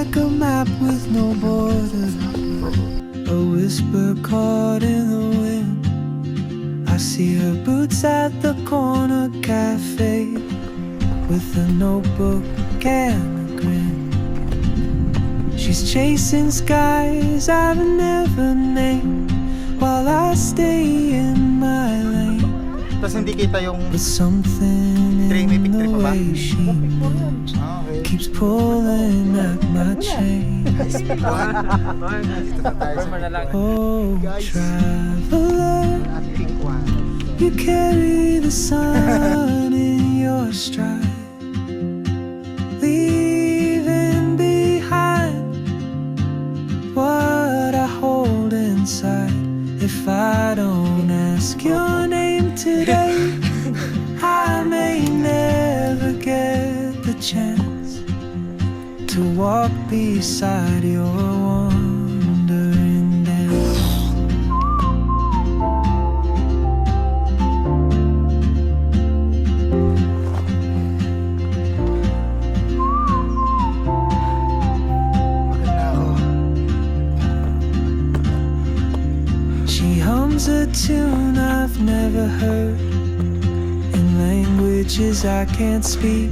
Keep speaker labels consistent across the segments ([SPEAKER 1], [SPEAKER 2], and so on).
[SPEAKER 1] like a map with no border, a whisper caught in the wind. I see her boots at the corner cafe, with a notebook and a grin. She's chasing skies I've never named, while I stay in my lane.
[SPEAKER 2] Tapos hindi kita yung
[SPEAKER 1] But something in the way she moves keeps pulling at my chain.
[SPEAKER 2] dito na tayo sa
[SPEAKER 1] Oh, traveler,
[SPEAKER 2] at pink one.
[SPEAKER 1] you carry the sun in your stride, leaving behind what I hold inside. If I don't ask your name today, I may never get the chance to walk beside your wandering dance.
[SPEAKER 2] Maganda ako.
[SPEAKER 1] She hums a tune I've never heard, in languages I can't speak.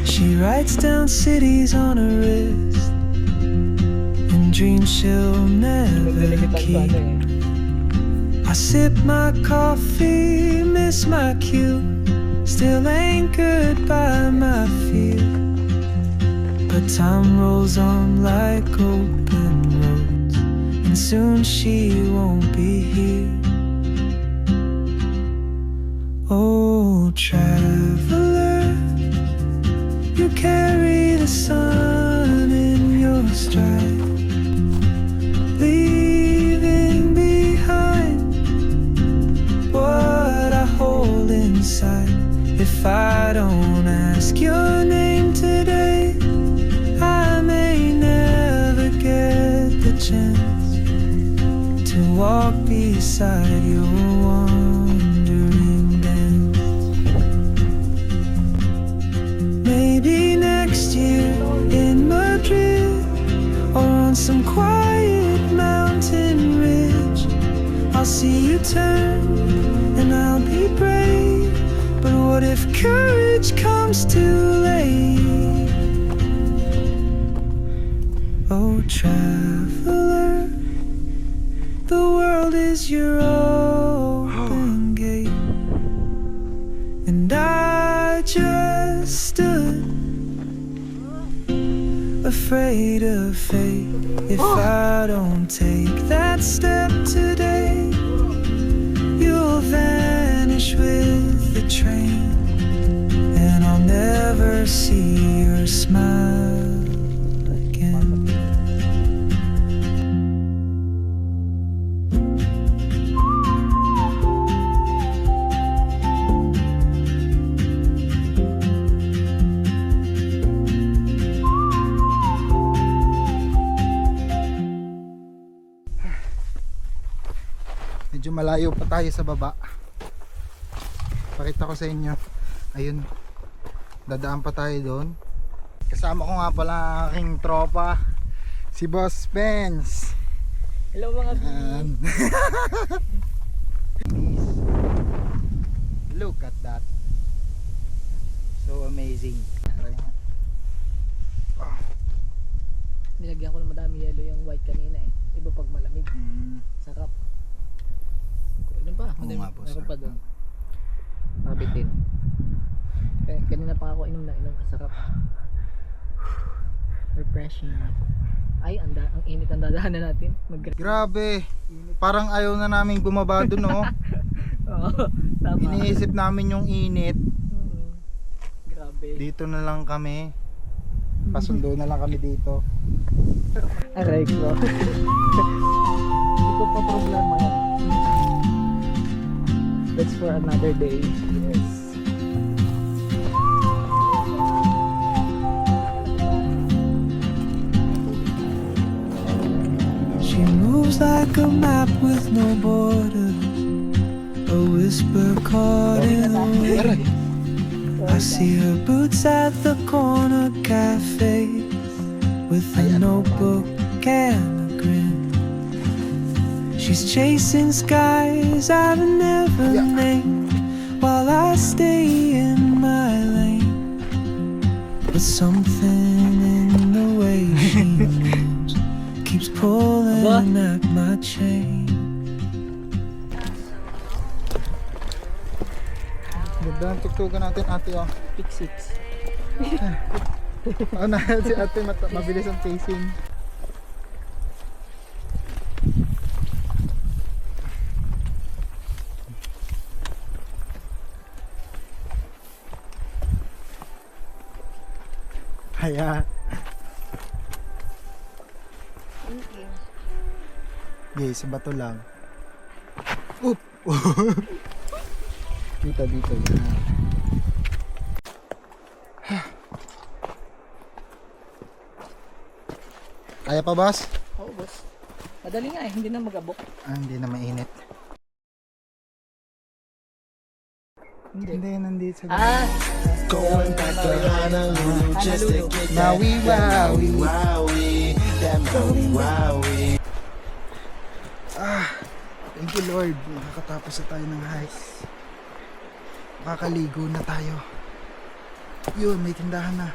[SPEAKER 1] She writes down cities on her wrist, and dreams she'll never keep. I sip my coffee, miss my cue, still anchored by my fear. But time rolls on like open roads, and soon she won't be here. Oh, traveler, you carry the sun in your stride, leaving behind what I hold inside. If I don't ask your name today, I may never get the chance to walk beside your wandering dance. Maybe next year in Madrid, or on some quiet mountain ridge, I'll see you turn and I'll be brave. But what if courage comes too late? Oh, traveler, the world is your open gate, and I just stood afraid of fate. If I don't take that step today, you'll vanish with the train, and I'll never see your smile again.
[SPEAKER 2] Medyo malayo pa tayo sa baba. Pakita ko sa inyo. Ayun. Dadaan pa tayo doon. Kasama ko nga pala ang aking tropa, si Boss Benz.
[SPEAKER 3] Hello mga
[SPEAKER 2] And look at that. So amazing.
[SPEAKER 3] Nilagyan ko ng madami yellow yung white kanina eh. Iba pag malamig. Sarap. Ano pa?
[SPEAKER 2] Oo nga, boss.
[SPEAKER 3] Meron pa doon. Mabitin. Okay, kanina pa ako inom na inom. Sarap. Refreshing. Ay, ang init ang dadaanan natin.
[SPEAKER 2] Grabe. Parang ayaw na naming bumaba doon, no?
[SPEAKER 3] Oo, tama.
[SPEAKER 2] Iniisip namin yung init.
[SPEAKER 3] Grabe.
[SPEAKER 2] Dito na lang kami. Pasundo na lang kami dito.
[SPEAKER 3] Aray ko. Hindi ko pa problema yan. That's for another day. Yes.
[SPEAKER 1] She moves like a map with no border, a whisper caught in the wind. I see her boots at the corner cafe, with a notebook and a grin. She's chasing skies I've never named, while I stay in my lane. But something in the way she moves keeps pulling at my chain.
[SPEAKER 2] Ganda ang tugtugan natin ate oh.
[SPEAKER 3] Pick 6.
[SPEAKER 2] Ano si ate mabilis ang pacing. Kaya okay, sa bato lang. Oop! dito. Kaya pa, boss?
[SPEAKER 3] Oo, boss. Madali nga eh, hindi na magabok.
[SPEAKER 2] Hindi na mainit. Hindi, nandito sa
[SPEAKER 3] Going back to Honolulu just to get
[SPEAKER 2] Maui Waui. Thank you Lord, nakakatapos na tayo ng hike. Makakaligo na tayo. Yun, may tindahan na.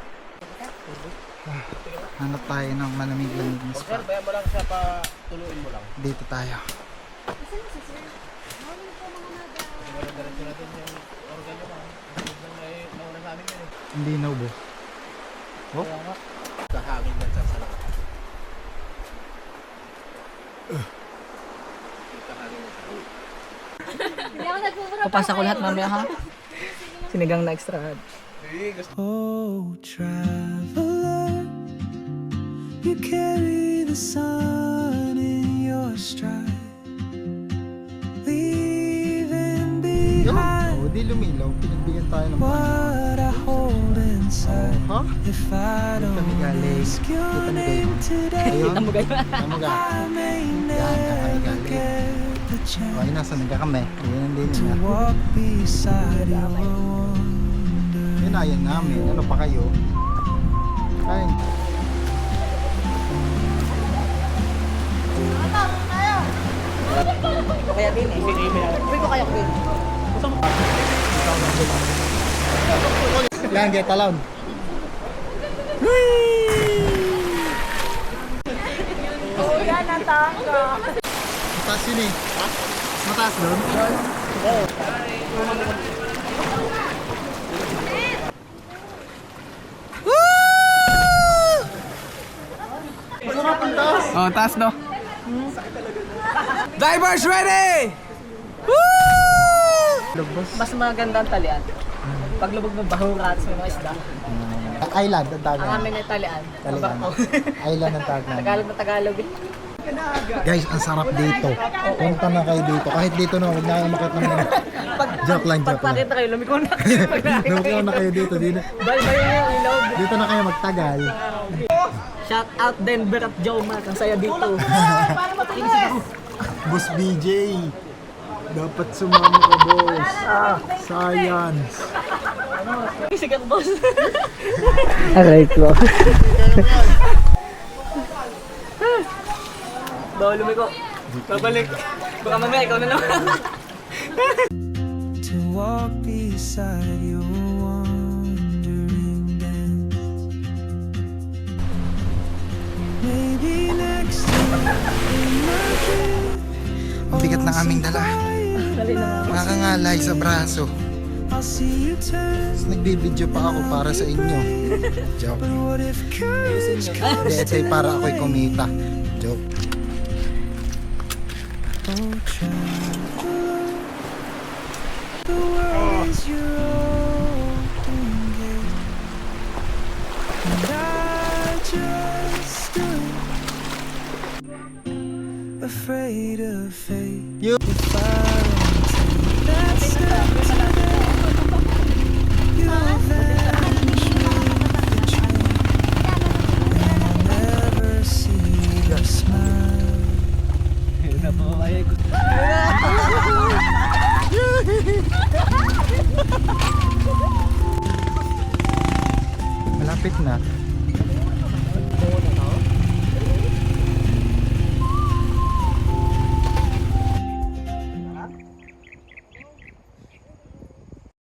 [SPEAKER 2] Hanap tayo ng malamig-lamig na spot.
[SPEAKER 3] Bayan mo lang siya pa, tuluin mo lang.
[SPEAKER 2] Dito tayo. Hindi na ubo. Oh?
[SPEAKER 3] Kahangin lang sa salak. Papasa ko lahat mamaya ha. Sinigang na extra hard.
[SPEAKER 1] Oh, traveler, you carry the sun in your stride, leaving behind
[SPEAKER 2] Oh, di lumilaw. Pinagbigyan tayo ng
[SPEAKER 1] what I hold inside.
[SPEAKER 2] Ha?
[SPEAKER 1] If I
[SPEAKER 2] Dito kami
[SPEAKER 1] don't
[SPEAKER 2] galing.
[SPEAKER 1] ask your
[SPEAKER 2] Dito kami
[SPEAKER 1] name
[SPEAKER 2] galing.
[SPEAKER 1] today,
[SPEAKER 2] Ayun.
[SPEAKER 3] Tamo kayo.
[SPEAKER 2] Tamaga.
[SPEAKER 1] I may
[SPEAKER 2] Yan,
[SPEAKER 1] never
[SPEAKER 2] galing.
[SPEAKER 1] get the
[SPEAKER 2] Okay,
[SPEAKER 1] chance
[SPEAKER 2] nasa naga kami. Ayun din
[SPEAKER 1] to
[SPEAKER 2] na.
[SPEAKER 1] walk beside your wonder.
[SPEAKER 2] Yun na, yan namin. Ano pa kayo? Ay.
[SPEAKER 3] Ito kaya din eh. Uy ko kaya ko din.
[SPEAKER 2] Yan, get alone. Mataas yun eh. Mataas doon?
[SPEAKER 4] Oh, taas no? Divers ready!
[SPEAKER 3] Mas maganda ang talian. Paglubog ng bahura at may mga isda.
[SPEAKER 2] Island, ang tawag
[SPEAKER 3] Ang
[SPEAKER 2] na.
[SPEAKER 3] amin ay talian.
[SPEAKER 2] Talian. Island ang tawag na.
[SPEAKER 3] Tagalog na Tagalog eh.
[SPEAKER 2] Guys, ang sarap dito. Punta na kayo dito. Kahit dito na, huwag na kayo makita ng joke lang, joke lang.
[SPEAKER 3] Pagpakita kayo, lumiko na.
[SPEAKER 2] Huwag na kayo dito.
[SPEAKER 3] Bye-bye yung ilaw.
[SPEAKER 2] Dito na kayo magtagal.
[SPEAKER 3] Shout out Denver at Jomar. Ang saya dito.
[SPEAKER 2] Boss BJ. Dapat sumama ka, boss. Science.
[SPEAKER 3] Sigat boss. Aray ko. Bawal lumiko. Babalik. Baka mamaya ikaw na lang.
[SPEAKER 1] To walk beside your wandering dance. Maybe next time in my dream,
[SPEAKER 2] Ang bigat ng aming dala.
[SPEAKER 3] Dali na.
[SPEAKER 2] Nakakangalay sa braso.
[SPEAKER 1] I'll see you turn.
[SPEAKER 2] Tapos nagbibideo pa ako para sa inyo. Joke.
[SPEAKER 1] But what if courage
[SPEAKER 2] Hindi, ito ay para ako'y kumita. Joke.
[SPEAKER 1] oh, traveler, the world is your open gate, and I just stood afraid of fate.
[SPEAKER 2] You-
[SPEAKER 1] If I don't take that step today, you'll vanish with the train, and I'll never see your smile.
[SPEAKER 2] Malapit na.